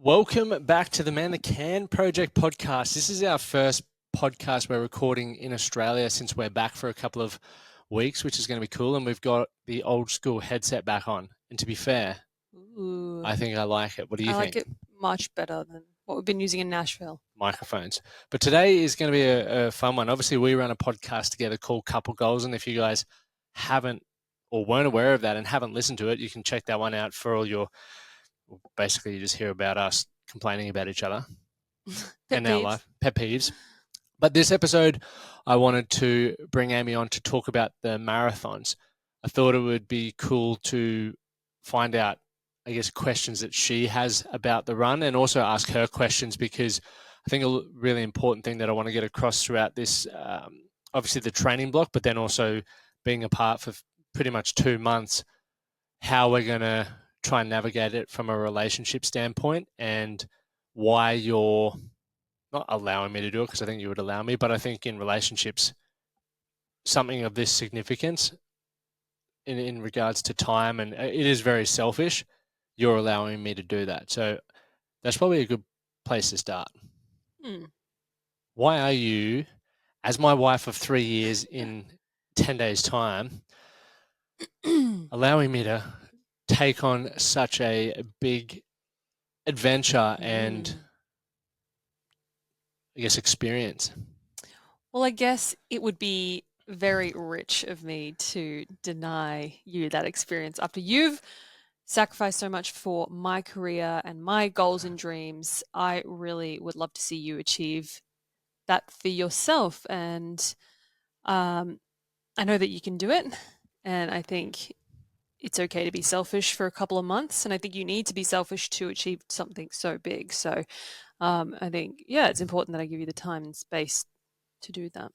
Welcome back to the Man the Can Project podcast. This is our first podcast we're recording in Australia since we're back for a couple of weeks, which is going to be cool. And we've got the old school headset back on. And to be fair, Ooh, I think I like it. What do you I think? like it much better than what we've been using in Nashville. Microphones. But today is going to be a fun one. Obviously, we run a podcast together called Couple Goals. And if you guys haven't or weren't aware of that and haven't listened to it, you can check that one out for all your, basically you just hear about us complaining about each other. Pet Our peeves. life, pet peeves. But this episode, I wanted to bring Amy on to talk about the marathons. I thought it would be cool to find out, I guess, questions that she has about the run and also ask her questions because I think a really important thing that I want to get across throughout this, obviously the training block, but then also being apart for pretty much 2 months, how we're going to try and navigate it from a relationship standpoint and why you're not allowing me to do it because I think you would allow me, but I think in relationships, something of this significance in regards to time, and it is very selfish, you're allowing me to do that. So that's probably a good place to start. Hmm. Why are you, as my wife of 3 years in 10 days' time, allowing me to take on such a big adventure and, I guess, experience? Well, I guess it would be very rich of me to deny you that experience after you've sacrificed so much for my career and my goals and dreams. I really would love to see you achieve that for yourself. And I know that you can do it. And I think it's okay to be selfish for a couple of months. And I think you need to be selfish to achieve something so big. So I think, yeah, it's important that I give you the time and space to do that.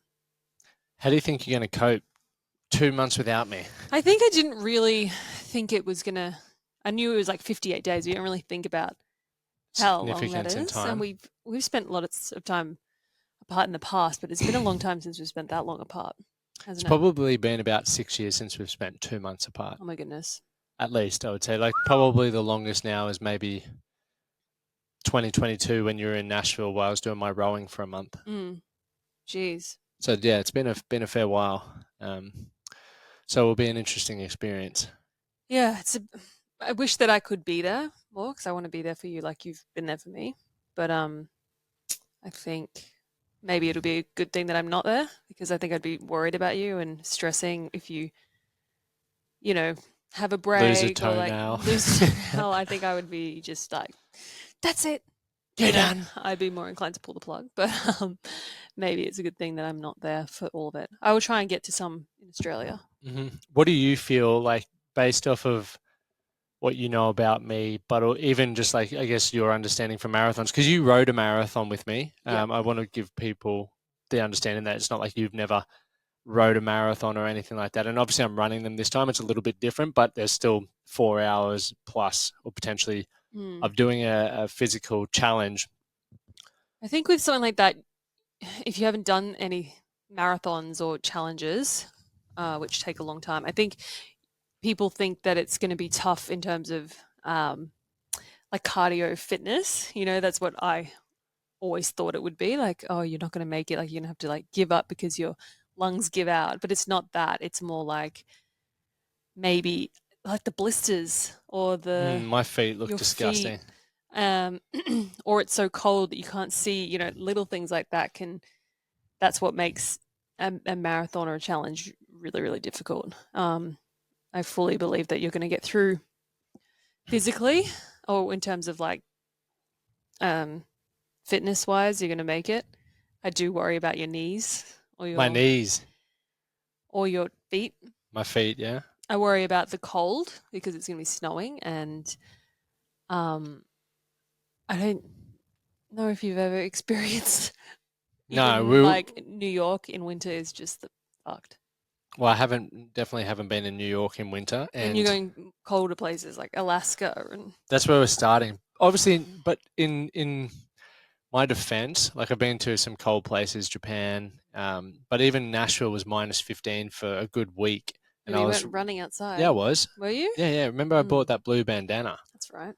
How do you think you're going to cope 2 months without me? I think I didn't really think it was going to, I knew it was like 58 days. We don't really think about how long that Significance in is. And time. we've spent a lot of time apart in the past, but it's been a long time since we've spent that long apart, It's hasn't it? probably been about 6 years since we've spent 2 months apart. Oh my goodness. At least, I would say. Like, probably the longest now is maybe 2022 when you were in Nashville while I was doing my rowing for a month. Jeez. So, yeah, it's been a fair while. So it'll be an interesting experience. Yeah, I wish that I could be there more because I want to be there for you like you've been there for me. But I think maybe it'll be a good thing that I'm not there because I think I'd be worried about you and stressing if you know, have a Lose a break or like toenail. lose a toenail. I think I would be just like, that's it. You're You know, done. I'd be more inclined to pull the plug. But maybe it's a good thing that I'm not there for all of it. I will try and get to some in Australia. What do you feel like based off of what you know about me, but even just like, I guess, your understanding from marathons? Because you rode a marathon with me. Yep. I want to give people the understanding that it's not like you've never rode a marathon or anything like that. And obviously, I'm running them this time. It's a little bit different, but there's still 4 hours plus or potentially Mm. of doing a physical challenge. I think with something like that, if you haven't done any marathons or challenges, which take a long time, I think people think that it's going to be tough in terms of like cardio fitness. You know, that's what I always thought it would be. Like, oh, you're not going to make it. Like, you're going to have to like give up because your lungs give out. But it's not that. It's more like maybe like the blisters or My feet look your feet, disgusting. um, or it's so cold that you can't see. You know, little things like that can. That's what makes a marathon or a challenge really, really difficult. I fully believe that you're going to get through physically or in terms of like um, fitness wise, you're going to make it. I do worry about your knees My knees, or your feet. my feet, yeah. I worry about the cold because it's going to be snowing, and um, I don't know if you've ever experienced No, even like New York in winter is just fucked. well, I definitely haven't been in New York in winter, And you're and going colder places like Alaska and that's where we're starting. Obviously, but in my defense, like I've been to some cold places, Japan, but even Nashville was minus 15 for a good week, and and I you was, weren't running outside. yeah, I was, Were you? yeah. Remember, I bought that blue bandana. That's right.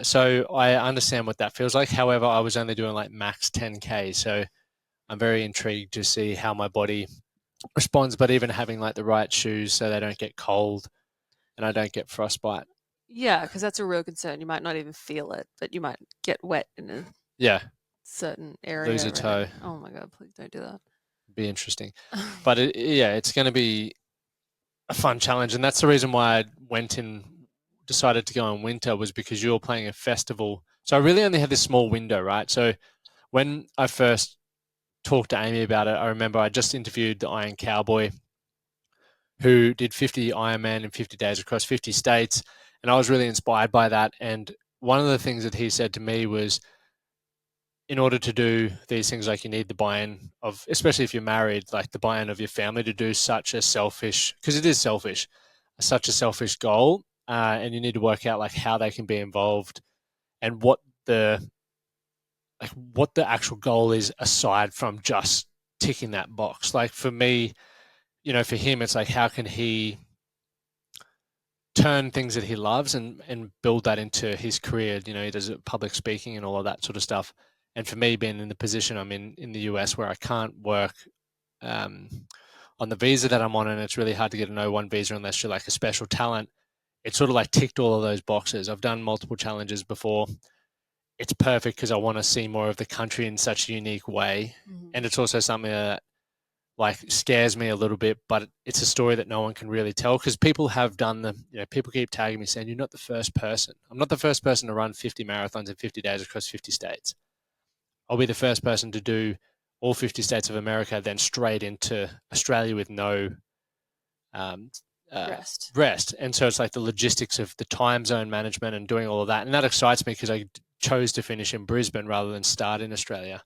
So I understand what that feels like. However, I was only doing like max 10K. So I'm very intrigued to see how my body responds, but even having like the right shoes so they don't get cold and I don't get frostbite. Yeah, because that's a real concern. You might not even feel it, but you might get wet in a Yeah, certain lose area. a And toe. oh my God, please don't do that. Be interesting. But yeah, it's going to be a fun challenge. And that's the reason why I decided to go in winter was because you were playing a festival. So I really only had this small window, right? So when I first talked to Amy about it, I remember I just interviewed the Iron Cowboy who did 50 Ironman in 50 days across 50 states. And I was really inspired by that. And one of the things that he said to me was, in order to do these things, like you need the buy-in of, especially if you're married, like the buy-in of your family to do such a selfish, because it is selfish, such a selfish goal. And you need to work out like how they can be involved and the what the actual goal is aside from just ticking that box. Like for me, for him, it's like how can he turn things that he loves and build that into his career. He does public speaking and all of that sort of stuff. And for me, being in the position I'm in the US where I can't work um, on the visa that I'm on, and it's really hard to get an O1 visa unless you're like a special talent. It sort of like ticked all of those boxes. I've done multiple challenges before. It's perfect because I want to see more of the country in such a unique way. Mhm. And it's also something that like scares me a little bit, but it's a story that no one can really tell because people have done people keep tagging me saying, you're not the first person. I'm not the first person to run 50 marathons in 50 days across 50 states. I'll be the first person to do all 50 states of America, then straight into Australia with no um, Rest. rest. And so it's like the logistics of the time zone management and doing all of that. And that excites me because I chose to finish in Brisbane rather than start in Australia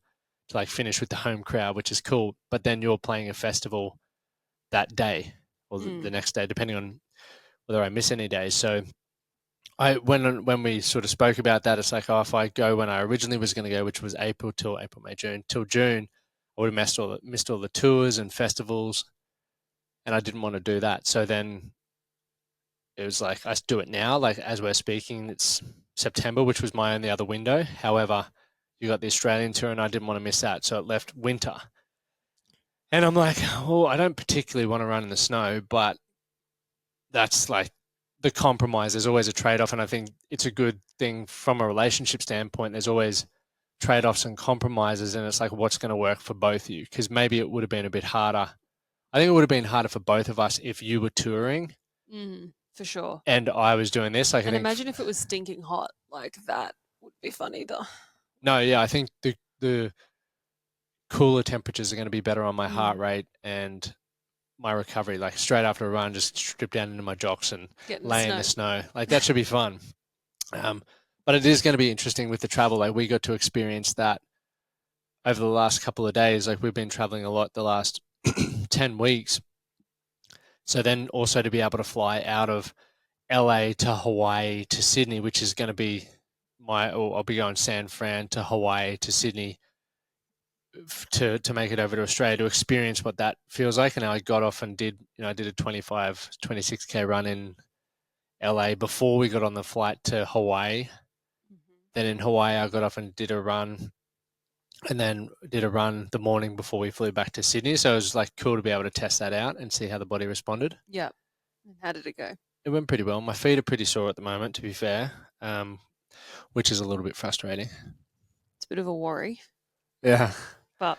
to like finish with the home crowd, which is cool. But then you're playing a festival that day or the Mm. next day, depending on whether I miss any days. So when we sort of spoke about that, it's like, oh, if I go when I originally was going to go, which was April, May, June, till June, I would have missed all the tours and festivals, and I didn't want to do that. So then it was like I do it now. Like as we're speaking, it's September, which was my only other window. However, you got the Australian tour, and I didn't want to miss that, so it left winter. And I'm like, well, I don't particularly want to run in the snow, but that's like the compromise. There's always a trade off. And I think it's a good thing from a relationship standpoint. There's always trade offs and compromises. And it's like, what's going to work for both of you? Because maybe it would have been a bit harder. I think it would have been harder for both of us if you were touring For sure. and I was doing this. Like, I And think, imagine if it was stinking hot. Like that would be funny though. no, yeah, I think the cooler temperatures are going to be better on my heart Mm. rate and my recovery. Like, straight after a run, just strip down into my jocks and Get in the lay in snow. the snow. Like, that should be fun. Um, but it is going to be interesting with the travel. Like we got to experience that over the last couple of days. Like we've been traveling a lot the last 10 weeks. So then also to be able to fly out of LA to Hawaii to Sydney, which is going to be or I'll be going San Fran to Hawaii to Sydney to make it over to Australia to experience what that feels like. And I got off and I did a 26K run in LA before we got on the flight to Hawaii. Then in Hawaii, I got off and did a run, and then did a run the morning before we flew back to Sydney. So it was like cool to be able to test that out and see how the body responded. Yeah. And how did it go? It went pretty well. My feet are pretty sore at the moment, to be fair, which is a little bit frustrating. It's a bit of a worry. Yeah. But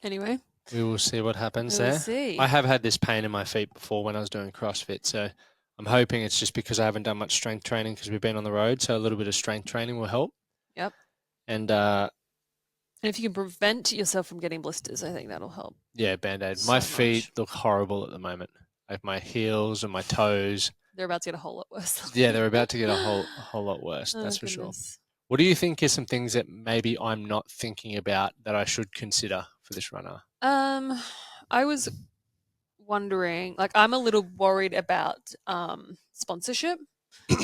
anyway, We will see what happens we'll there. see. I have had this pain in my feet before when I was doing CrossFit, so I'm hoping it's just because I haven't done much strength training because we've been on the road, so a little bit of strength training will help. Yep. And And if you can prevent yourself from getting blisters, I think that'll help. yeah, Band-Aid. So My feet much. look horrible at the moment. Like my heels and my toes. They're about to get a whole lot worse. Yeah, they're about to get a whole lot worse, Oh that's for sure. goodness. What do you think is some things that maybe I'm not thinking about that I should consider for this runner? I was wondering, like, I'm a little worried about sponsorship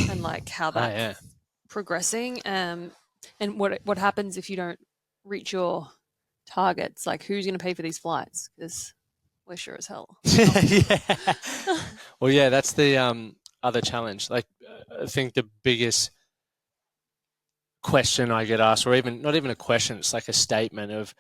and like how Ah, that's yeah. progressing, and what happens if you don't reach your targets. Like, who's going to pay for these flights? Because we're sure as hell. Yeah. Well, yeah, that's the other challenge. Like, I think the biggest question I get asked, or even not even a question, it's like a statement of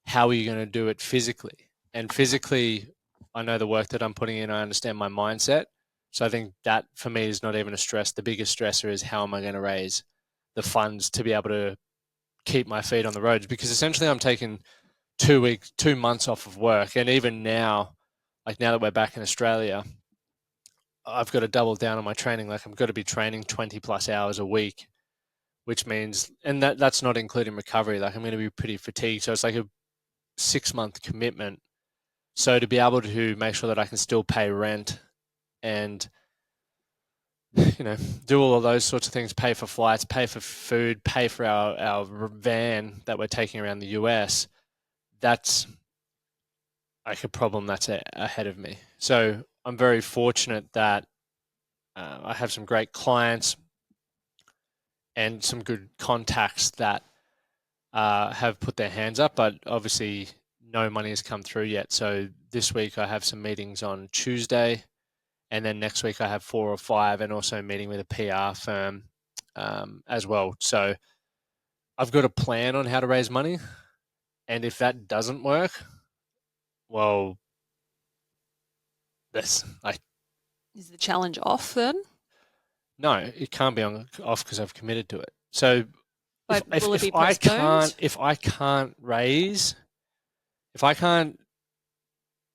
how are you going to do it physically? And physically, I know the work that I'm putting in, I understand my mindset. So I think that for me is not even a stress. The biggest stressor is how am I going to raise the funds to be able to keep my feet on the roads? Because essentially I'm taking 2 weeks, 2 months off of work. And even now, like now that we're back in Australia, I've got to double down on my training. Like I'm going to be training 20 plus hours a week, which means, and that's not including recovery. Like I'm going to be pretty fatigued. So it's like a 6 month commitment. So to be able to make sure that I can still pay rent and, do all of those sorts of things, pay for flights, pay for food, pay for our van that we're taking around the US, that's like a problem that's ahead of me. So I'm very fortunate that I have some great clients and some good contacts that have put their hands up, but obviously no money has come through yet. So this week I have some meetings on Tuesday, and then next week I have 4 or 5, and also a meeting with a PR firm as well. So I've got a plan on how to raise money, and if that doesn't work, well, that's like Is the challenge off then? no, it can't be off because I've committed to it. So if But if will it if be I can't postponed? if I can't raise if I can't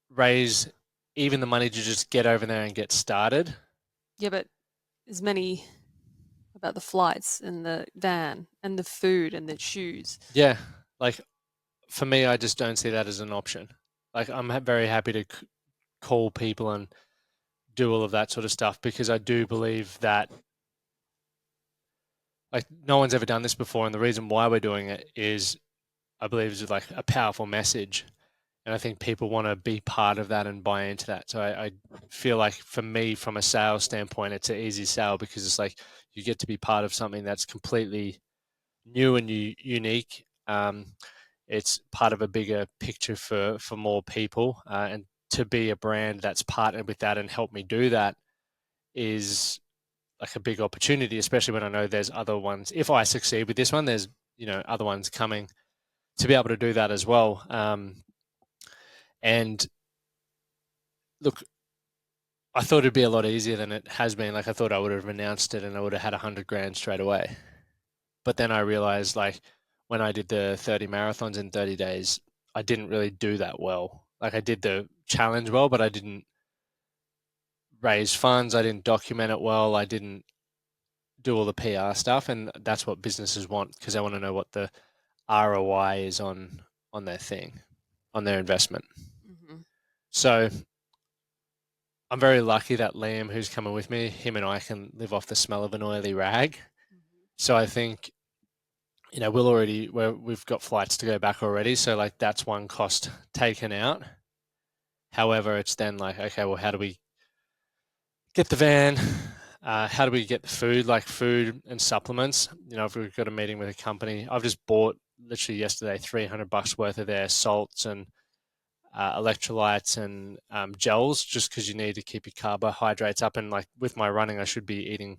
raise even the money to just get over there and get started. Yeah, but as many about the flights and the van and the food and the shoes. Yeah, like for me, I just don't see that as an option. Like I'm very happy to call people and do all of that sort of stuff because I do believe that like no one's ever done this before, and the reason why we're doing it is I believe is like a powerful message, and I think people want to be part of that and buy into that. So I feel like for me, from a sales standpoint, it's an easy sell because it's like you get to be part of something that's completely new and unique. It's part of a bigger picture for more people, and to be a brand that's partnered with that and help me do that is like a big opportunity, especially when I know there's other ones. If I succeed with this one, there's other ones coming to be able to do that as well. And look, I thought it'd be a lot easier than it has been. Like I thought I would have announced it and I would have had 100 grand straight away. But then I realized like when I did the 30 marathons in 30 days, I didn't really do that well. Like I did the challenge well, but I didn't raise funds. I didn't document it well. I didn't do all the PR stuff. And that's what businesses want because they want to know what the ROI is on their thing, on their investment. Mm-hmm. So I'm very lucky that Liam, who's coming with me, him and I can live off the smell of an oily rag. So I think we've got flights to go back already. So like that's one cost taken out. However, it's then like, okay, well, how do we get the van? How do we get the food, like food and supplements? If we've got a meeting with a company, I've just bought literally yesterday $300 worth of their salts and electrolytes and gels, just because you need to keep your carbohydrates up. And like with my running, I should be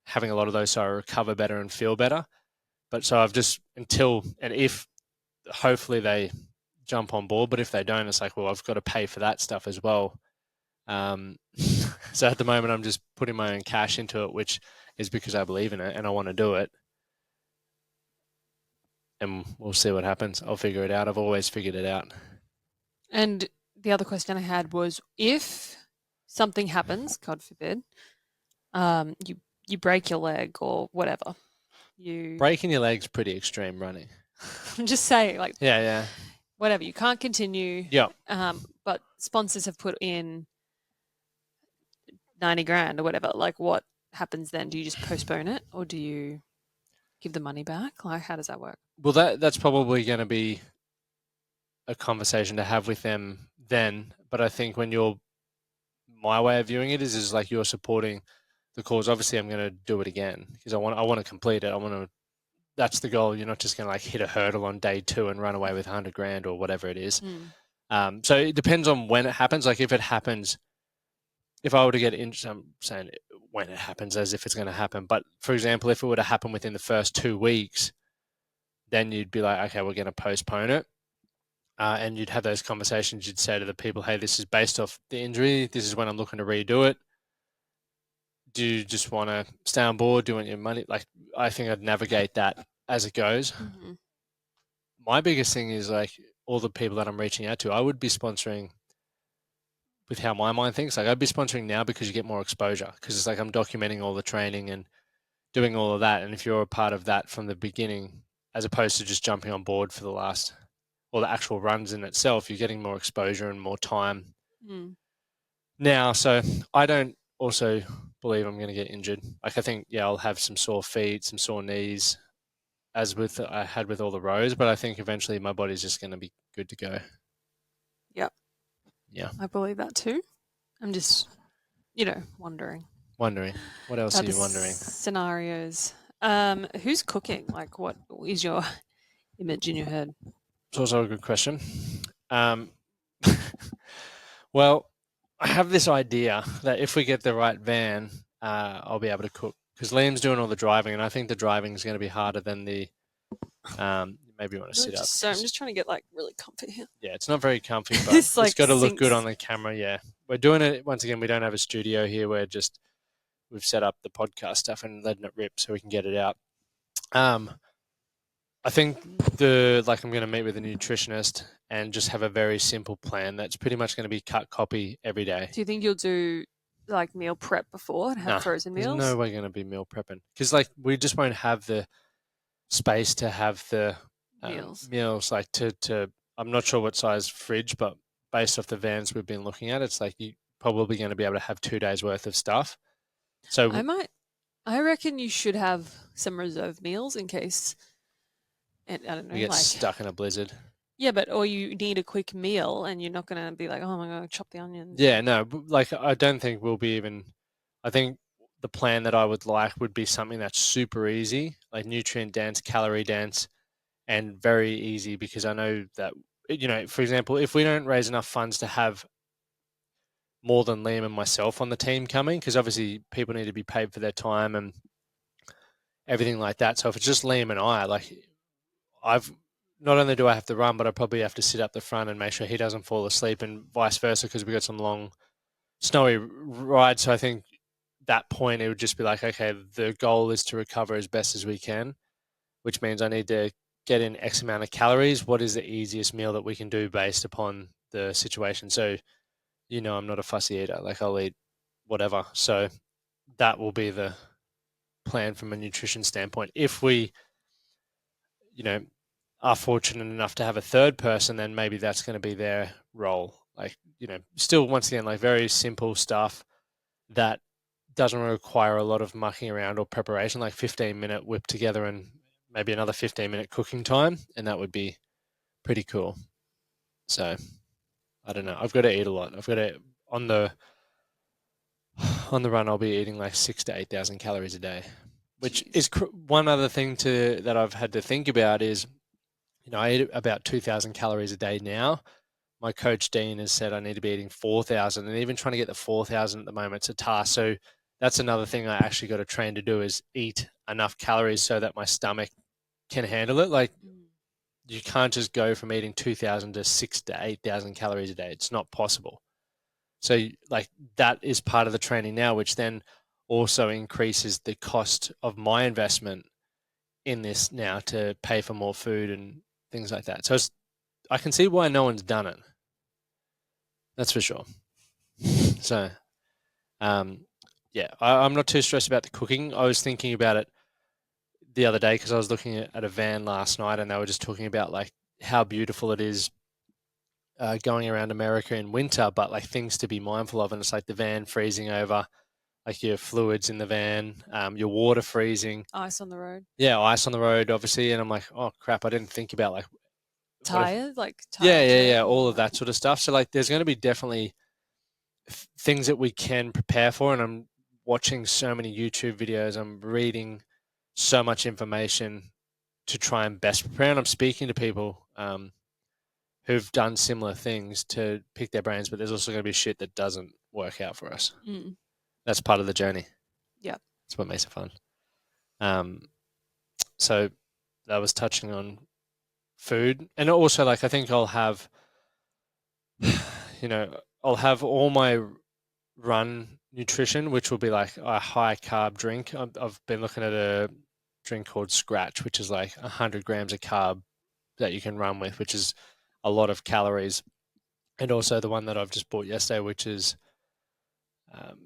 having a lot of those so I recover better and feel better. But so I've just if hopefully they jump on board, but if they don't, it's like, well, I've got to pay for that stuff as well. So at the moment, I'm just putting my own cash into it, which is because I believe in it and I want to do it. And we'll see what happens. I'll figure it out. I've always figured it out. And the other question I had was if something happens, God forbid, you break your leg or whatever. Breaking your leg's pretty extreme running. I'm just saying, like, Yeah. whatever, you can't continue. Yeah. But sponsors have put in 90 grand or whatever. Like, what happens then? Do you just postpone it or do you give the money back? Like, how does that work? Well, that's probably going to be a conversation to have with them then. But I think my way of viewing it is like you're supporting the cause. Obviously, I'm going to do it again because I want to complete it. That's the goal. You're not just going to like hit a hurdle on day 2 and run away with 100 grand or whatever it is. So it depends on when it happens. Like if it happens, if I were to get injured, I'm saying when it happens as if it's going to happen. But for example, if it were to happen within the first 2 weeks, then you'd be like, okay, we're going to postpone it. And you'd have those conversations. You'd say to the people, hey, this is based off the injury. This is when I'm looking to redo it. Do you just want to stay on board? Do you want your money? Like, I think I'd navigate that as it goes. Mm-hmm. My biggest thing is like all the people that I'm reaching out to, I would be sponsoring with how my mind thinks. Like, I'd be sponsoring now because you get more exposure, because it's like I'm documenting all the training and doing all of that. And if you're a part of that from the beginning, as opposed to just jumping on board for the last or the actual runs in itself, you're getting more exposure and more time now. So I don't also believe I'm going to get injured. Like, I think, yeah, I'll have some sore feet, some sore knees, as with I had with all the rows, but I think eventually my body's just going to be good to go. Yep. Yeah. I believe that too. I'm just, wondering. Wondering. What else are The you wondering? scenarios. Who's cooking? Like, what is your image in your head? It's also a good question. Well, I have this idea that if we get the right van, I'll be able to cook, because Liam's doing all the driving, and I think the driving is going to be harder than the. Maybe you want to sit up. I'm just trying to get like really comfy here. Yeah, it's not very comfy, but It's like it's got to look good sinks. on the camera. Yeah, we're doing it once again. We don't have a studio here. We've set up the podcast stuff and letting it rip so we can get it out. I think I'm going to meet with a nutritionist and just have a very simple plan that's pretty much going to be cut copy every day. Do you think you'll do like meal prep before and have frozen There's meals? no way going to be meal prepping, because like we just won't have the space to have the meals. Like to I'm not sure what size fridge, but based off the vans we've been looking at, it's like you're probably going to be able to have 2 days worth of stuff. So I reckon you should have some reserve meals in case. And I don't know, we get like stuck in a blizzard. Yeah, or you need a quick meal and you're not going to be like, oh my God, chop the onions. Yeah, no, like I don't think we'll be even. I think the plan that I would like would be something that's super easy, like nutrient dense, calorie dense, and very easy, because I know that, for example, if we don't raise enough funds to have more than Liam and myself on the team coming, because obviously people need to be paid for their time and everything like that. So if it's just Liam and I, like I've not only do I have to run, but I probably have to sit up the front and make sure he doesn't fall asleep, and vice versa, because we got some long snowy rides. So I think that point it would just be like, okay, the goal is to recover as best as we can, which means I need to get in X amount of calories. What is the easiest meal that we can do based upon the situation? So, I'm not a fussy eater. Like, I'll eat whatever. So that will be the plan from a nutrition standpoint. If we, are fortunate enough to have a third person, then maybe that's going to be their role. Like, still, once again, like very simple stuff that doesn't require a lot of mucking around or preparation, like 15-minute whip together and maybe another 15-minute cooking time, and that would be pretty cool. So I don't know. I've got to eat a lot. I've got to on the run. I'll be eating like 6,000 to 8,000 calories a day, which is one other thing that I've had to think about is, I eat about 2,000 calories a day now. My coach Dean has said I need to be eating 4,000, and even trying to get the 4,000 at the moment, it's a task. So that's another thing I actually got to train to do, is eat enough calories so that my stomach can handle it. Like, you can't just go from eating 2,000 to 6,000 to 8,000 calories a day. It's not possible. So like that is part of the training now, which then also increases the cost of my investment in this now to pay for more food and things like that. So I can see why no one's done it. That's for sure. So, yeah, I'm not too stressed about the cooking. I was thinking about it the other day because I was looking at a van last night, and they were just talking about like how beautiful it is going around America in winter, but like things to be mindful of. And it's like the van freezing over, like your fluids in the van, your water freezing. Ice on the road. Yeah, ice on the road, obviously. And I'm like, oh crap, I didn't think about like tires, yeah, all of that sort of stuff. So like, there's going to be definitely things that we can prepare for. And I'm watching so many YouTube videos. I'm reading so much information to try and best prepare. And I'm speaking to people who've done similar things to pick their brains. But there's also going to be shit that doesn't work out for us. That's part of the journey. Yeah. That's what makes it fun. So that was touching on food, and also like I think I'll have, I'll have all my run nutrition, which will be like a high carb drink. I've been looking at a drink called Scratch, which is like 100 grams of carb that you can run with, which is a lot of calories. And also the one that I've just bought yesterday, which is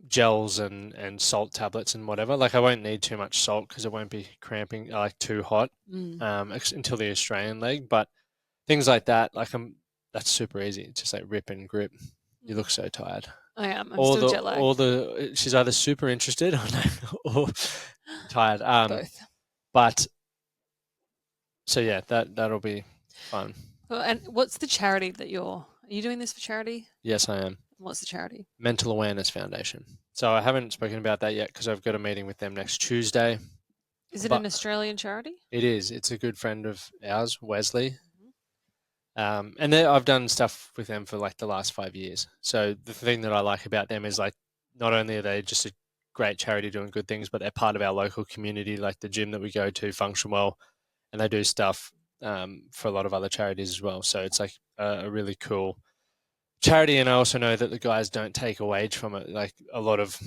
gels and salt tablets and whatever. Like I won't need too much salt because it won't be cramping like too hot until the Australian leg. But things like that, like that's super easy. It's just like rip and grip. You look so tired. I am. I'm still jet lagged. She's either super interested or tired. Both. But so yeah, that'll be fun. Well, and what's the charity that are you doing this for charity? Yes, I am. What's the charity? Mental Awareness Foundation. So I haven't spoken about that yet because I've got a meeting with them next Tuesday. Is it an Australian charity? It is. It's a good friend of ours, Wesley. And I've done stuff with them for like the last 5 years. So the thing that I like about them is like not only are they just a great charity doing good things, but they're part of our local community, like the gym that we go to, Function Well, and they do stuff for a lot of other charities as well. So it's like a really cool charity. And I also know that the guys don't take a wage from it. Like a lot of,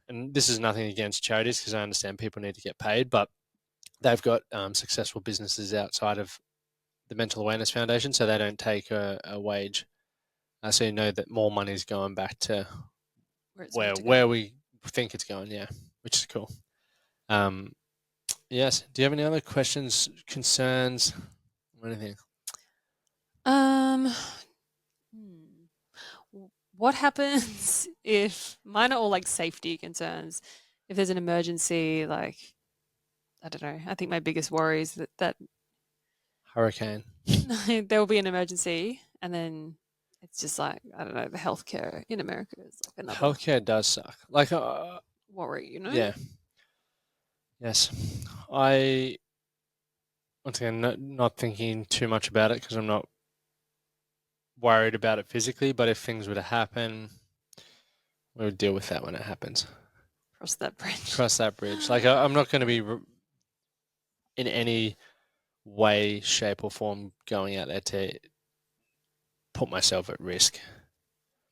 and this is nothing against charities because I understand people need to get paid, but they've got successful businesses outside of the Mental Awareness Foundation, so they don't take a wage. So you know that more money is going back to where we think it's going, yeah, which is cool. Yes. Do you have any other questions, concerns, or anything? What happens if mine are all like safety concerns? If there's an emergency, like I don't know. I think my biggest worry is that Hurricane. there will be an emergency, and then it's just like I don't know. The healthcare in America is like another Healthcare does suck. Like worry, you know? Yeah. Yes. I once again not thinking too much about it because I'm not worried about it physically. But if things were to happen, we would deal with that when it happens. Cross that bridge. Cross that bridge. Like I'm not going to be in any way, shape, or form going out there to put myself at risk.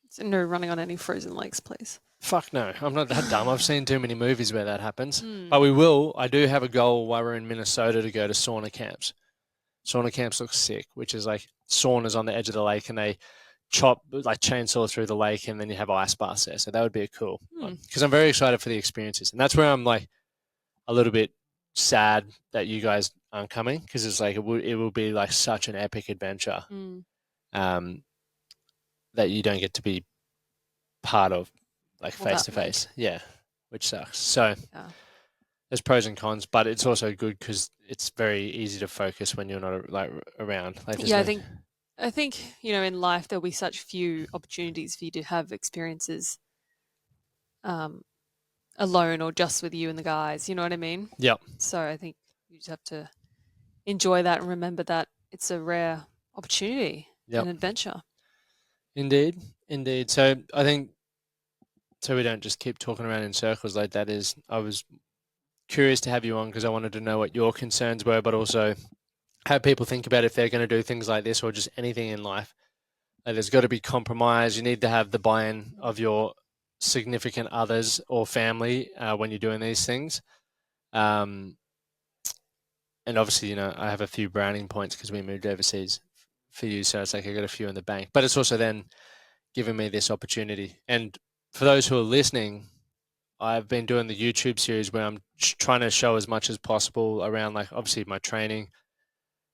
So no running on any frozen lakes, please. Fuck no, I'm not that dumb. I've seen too many movies where that happens. But we will. I do have a goal while we're in Minnesota to go to sauna camps. Sauna camps look sick, which is like saunas on the edge of the lake and they chop like chainsaw through the lake and then you have ice baths there. So that would be a cool one because I'm very excited for the experiences. And that's where I'm like a little bit sad that you guys aren't coming because it's like it will be like such an epic adventure that you don't get to be part of like face to face. Yeah, which sucks. So there's pros and cons, but it's also good because it's very easy to focus when you're not like around. Like, yeah, I think in life there'll be such few opportunities for you to have experiences alone or just with you and the guys. You know what I mean? Yep. So I think you just have to enjoy that and remember that it's a rare opportunity and adventure. Indeed. So I think so we don't just keep talking around in circles like that. I was curious to have you on because I wanted to know what your concerns were, but also how people think about if they're going to do things like this or just anything in life. Like there's got to be compromise. You need to have the buy-in of your significant others or family when you're doing these things. And obviously, I have a few browning points because we moved overseas for you. So it's like I got a few in the bank. But it's also then giving me this opportunity. And for those who are listening, I've been doing the YouTube series where I'm trying to show as much as possible around like obviously my training,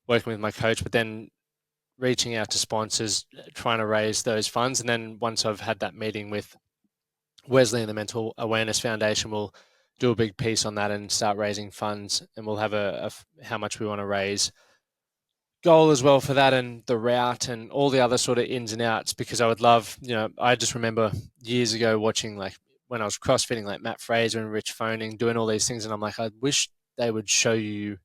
working with my coach, but then reaching out to sponsors, trying to raise those funds. And then once I've had that meeting with Wesley and the Mental Awareness Foundation, we'll do a big piece on that and start raising funds. And we'll have a how much we want to raise goal as well for that and the route and all the other sort of ins and outs because I would love, I just remember years ago watching like when I was CrossFitting like Matt Fraser and Rich Phoning doing all these things and I'm like, I wish they would show you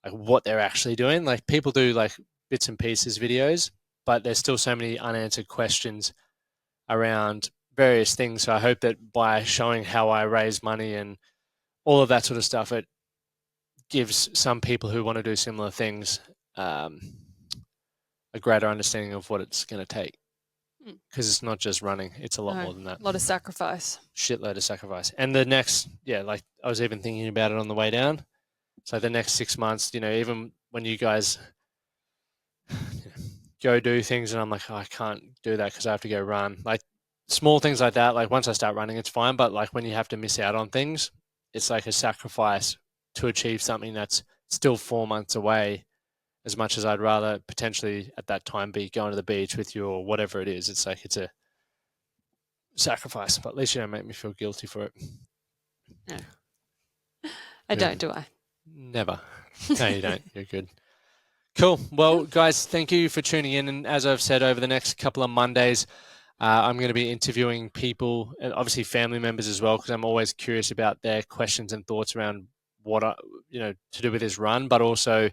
like what they're actually doing. Like people do like bits and pieces videos, but there's still so many unanswered questions around various things. So I hope that by showing how I raise money and all of that sort of stuff. It gives some people who want to do similar things a greater understanding of what it's going to take. Because it's not just running, it's a lot more than that. A lot of sacrifice. Shitload of sacrifice. And the next, like I was even thinking about it on the way down. So the next 6 months, even when you guys go do things and I'm like, oh, I can't do that because I have to go run. Like small things like that, like once I start running, it's fine. But like when you have to miss out on things, it's like a sacrifice to achieve something that's still 4 months away. As much as I'd rather potentially at that time be going to the beach with you or whatever it is, it's like it's a sacrifice. But at least you don't make me feel guilty for it. No. I don't, do I? Never. No, you don't. You're good. Cool. Well, guys, thank you for tuning in. And as I've said, over the next couple of Mondays, I'm going to be interviewing people, and obviously family members as well, because I'm always curious about their questions and thoughts around what to do with this run. But also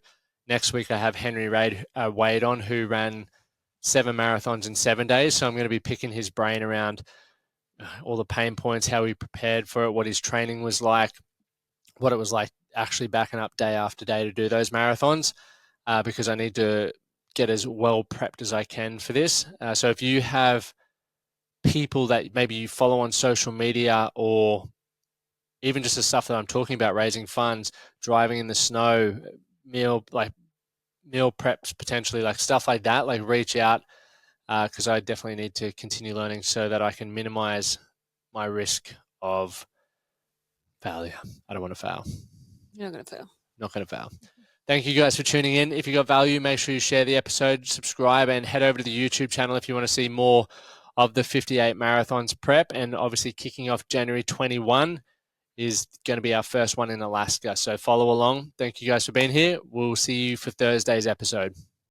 next week I have Henry Wade on, who ran 7 marathons in 7 days. So I'm going to be picking his brain around all the pain points, how he prepared for it, what his training was like, what it was like actually backing up day after day to do those marathons, because I need to get as well prepped as I can for this. So if you have people that maybe you follow on social media, or even just the stuff that I'm talking about, raising funds, driving in the snow, meal preps, potentially, like stuff like that, like reach out, because I definitely need to continue learning so that I can minimize my risk of failure. I don't want to fail. You're not going to fail. Not going to fail. Thank you guys for tuning in. If you got value, make sure you share the episode, subscribe, and head over to the YouTube channel if you want to see more of the 58 marathons prep. And obviously kicking off January 21 is going to be our first one in Alaska. So follow along. Thank you guys for being here. We'll see you for Thursday's episode.